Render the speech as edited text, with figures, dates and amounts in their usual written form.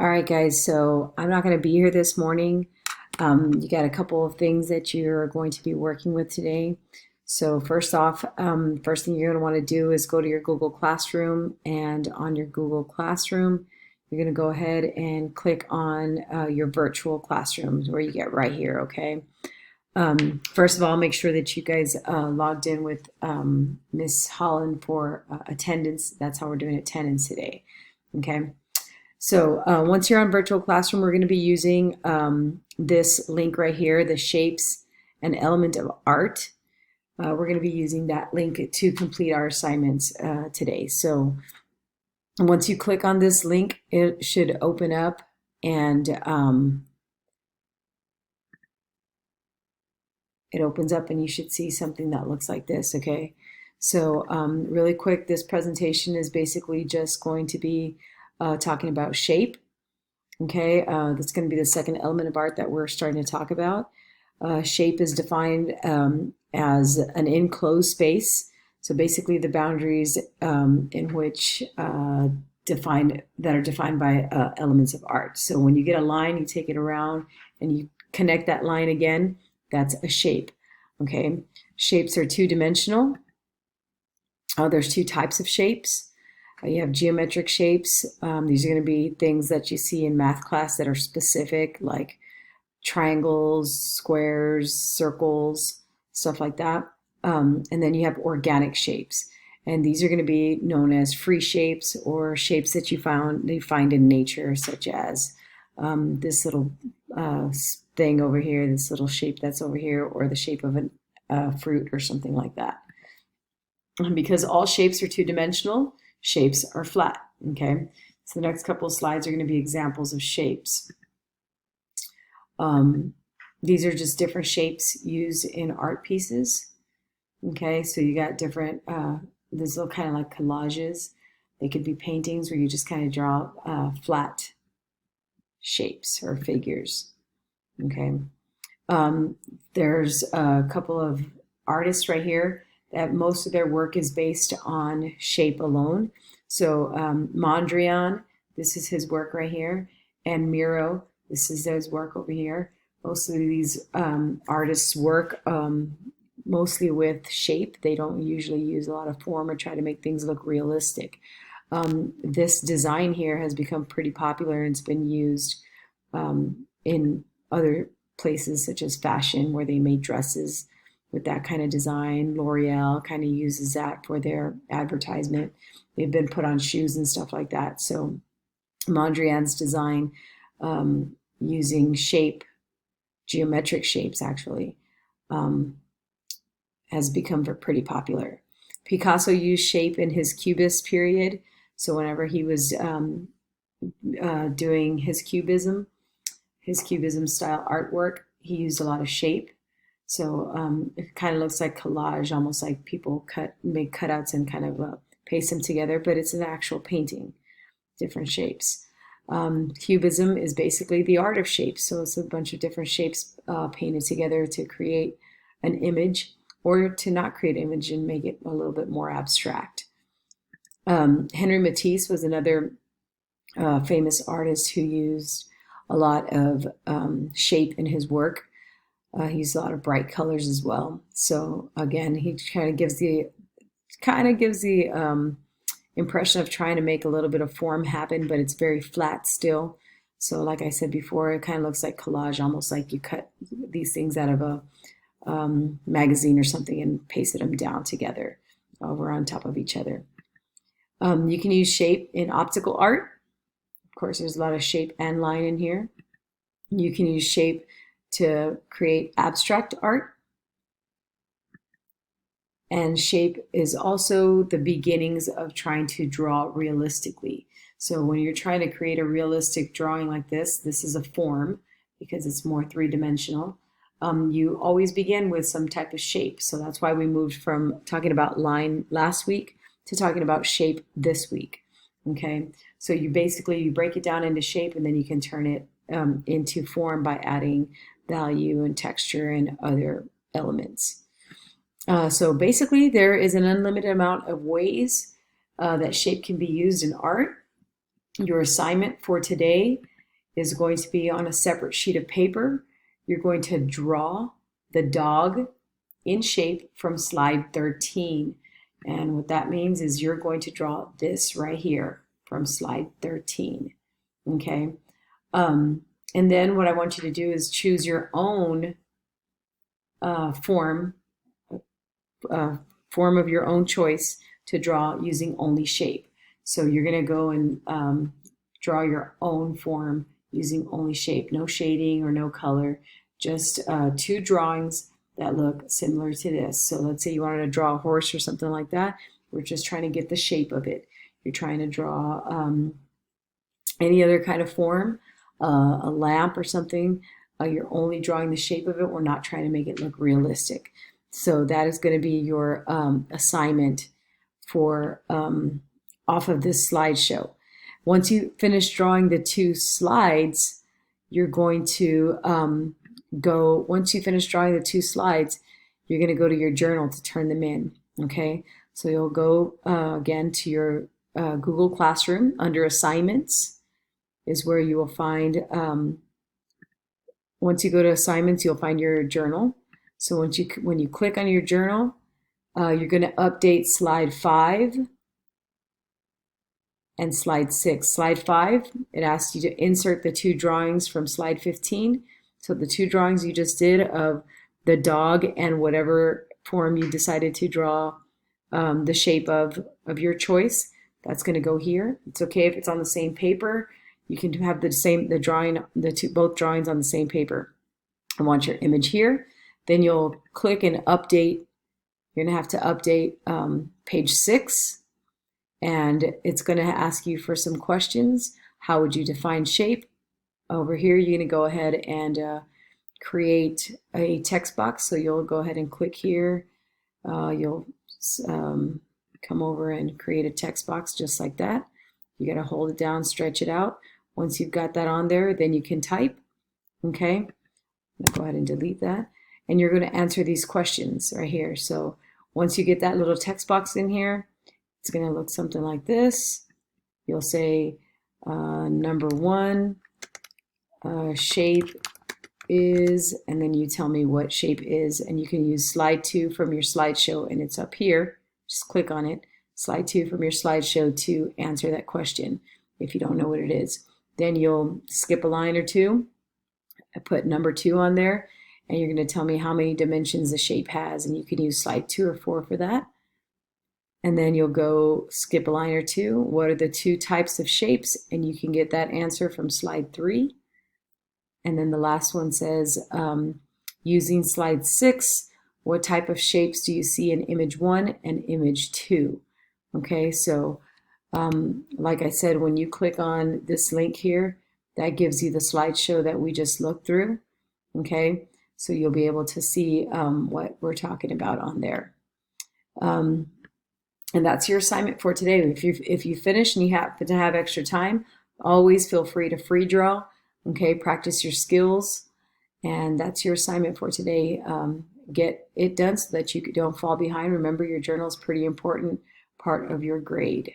All right, guys, so I'm not going to be here this morning. You got a couple of things that you're going to be working with today. So first off, first thing you're going to want to do is go to your Google Classroom, and on your Google Classroom, you're going to go ahead and click on your virtual classrooms where you get right here, okay? First of all, make sure that you guys logged in with Miss Holland for attendance. That's how we're doing attendance today, okay? So once you're on virtual classroom, we're going to be using this link right here, the shapes and element of art. We're going to be using that link to complete our assignments today. So once you click on this link, it should open up, and it opens up and you should see something that looks like this, okay? So really quick, this presentation is basically just going to be talking about shape. Okay, that's going to be the second element of art that we're starting to talk about. Shape is defined as an enclosed space. So basically, the boundaries in which are defined by elements of art. So when you get a line, you take it around and you connect that line again. That's a shape. Okay, shapes are two-dimensional. There's two types of shapes. You have geometric shapes. These are going to be things that you see in math class that are specific, like triangles, squares, circles, stuff like that. And then you have organic shapes. And these are going to be known as free shapes, or shapes that you find in nature, such as this little thing over here, this little shape that's over here, or the shape of a fruit or something like that. And because all shapes are two-dimensional, shapes are flat, okay? So the next couple of slides are going to be examples of shapes. These are just different shapes used in art pieces, okay? So you got different, these look kind of like collages. They could be paintings where you just kind of draw flat shapes or figures, okay? There's a couple of artists right here that most of their work is based on shape alone. So Mondrian, this is his work right here, and Miro, this is his work over here. Most of these artists work mostly with shape. They don't usually use a lot of form or try to make things look realistic. This design here has become pretty popular, and it's been used in other places such as fashion, where they made dresses with that kind of design. L'Oreal kind of uses that for their advertisement. They've been put on shoes and stuff like that. So Mondrian's design, using shape, geometric shapes actually, has become pretty popular. Picasso used shape in his Cubist period. So whenever he was doing his Cubism style artwork, he used a lot of shape. So it kind of looks like collage, almost like people make cutouts and kind of paste them together, but it's an actual painting, different shapes. Cubism is basically the art of shapes. So it's a bunch of different shapes painted together to create an image, or to not create an image and make it a little bit more abstract. Henri Matisse was another famous artist who used a lot of shape in his work. He used a lot of bright colors as well. So again, he kind of gives the impression of trying to make a little bit of form happen, but it's very flat still. So like I said before, it kind of looks like collage, almost like you cut these things out of a magazine or something and pasted them down together over on top of each other. You can use shape in optical art. Of course, there's a lot of shape and line in here. You can use shape to create abstract art. And shape is also the beginnings of trying to draw realistically. So when you're trying to create a realistic drawing like this is a form because it's more three-dimensional. You always begin with some type of shape. So that's why we moved from talking about line last week to talking about shape this week. Okay, so you break it down into shape, and then you can turn it into form by adding value and texture and other elements. So basically, there is an unlimited amount of ways that shape can be used in art. Your assignment for today is going to be on a separate sheet of paper. You're going to draw the dog in shape from slide 13. And what that means is you're going to draw this right here from slide 13. Okay. And then what I want you to do is choose your own form of your own choice to draw using only shape. So you're going to go and draw your own form using only shape, no shading or no color, just two drawings that look similar to this. So let's say you wanted to draw a horse or something like that. We're just trying to get the shape of it. You're trying to draw any other kind of form, a lamp or something. You're only drawing the shape of it. We're not trying to make it look realistic. So that is going to be your assignment for off of this slideshow. Once you finish drawing the two slides, you're going to once you finish drawing the two slides, you're going to go to your journal to turn them in. Okay, so you'll go again to your Google Classroom. Under assignments is where you will find, once you go to assignments, you'll find your journal. So when you click on your journal, you're going to update slide 5 and slide 6. Slide 5, it asks you to insert the two drawings from slide 15. So the two drawings you just did of the dog and whatever form you decided to draw the shape of your choice, that's going to go here. It's okay if it's on the same paper. You can have both drawings on the same paper. I want your image here. Then you'll click and update. You're going to have to update page 6, and it's going to ask you for some questions. How would you define shape? Over here, you're going to go ahead and create a text box. So you'll go ahead and click here. You'll come over and create a text box just like that. You got to hold it down, stretch it out. Once you've got that on there, then you can type. Okay, I'll go ahead and delete that. And you're going to answer these questions right here. So once you get that little text box in here, it's going to look something like this. You'll say number 1, shape is, and then you tell me what shape is, and you can use slide 2 from your slideshow, and it's up here. Just click on it, slide 2 from your slideshow to answer that question if you don't know what it is. Then you'll skip a line or two. I put number 2 on there, and you're going to tell me how many dimensions the shape has, and you can use slide 2 or 4 for that. And then you'll go skip a line or two. What are the two types of shapes? And you can get that answer from slide 3. And then the last one says, using slide 6, what type of shapes do you see in image 1 and image 2? Okay, so like I said, when you click on this link here, that gives you the slideshow that we just looked through. Okay, so you'll be able to see what we're talking about on there. And that's your assignment for today. If you finish and you happen to have extra time, always feel free to free draw. Okay, practice your skills, and that's your assignment for today. Get it done so that you don't fall behind. Remember, your journal is a pretty important part of your grade.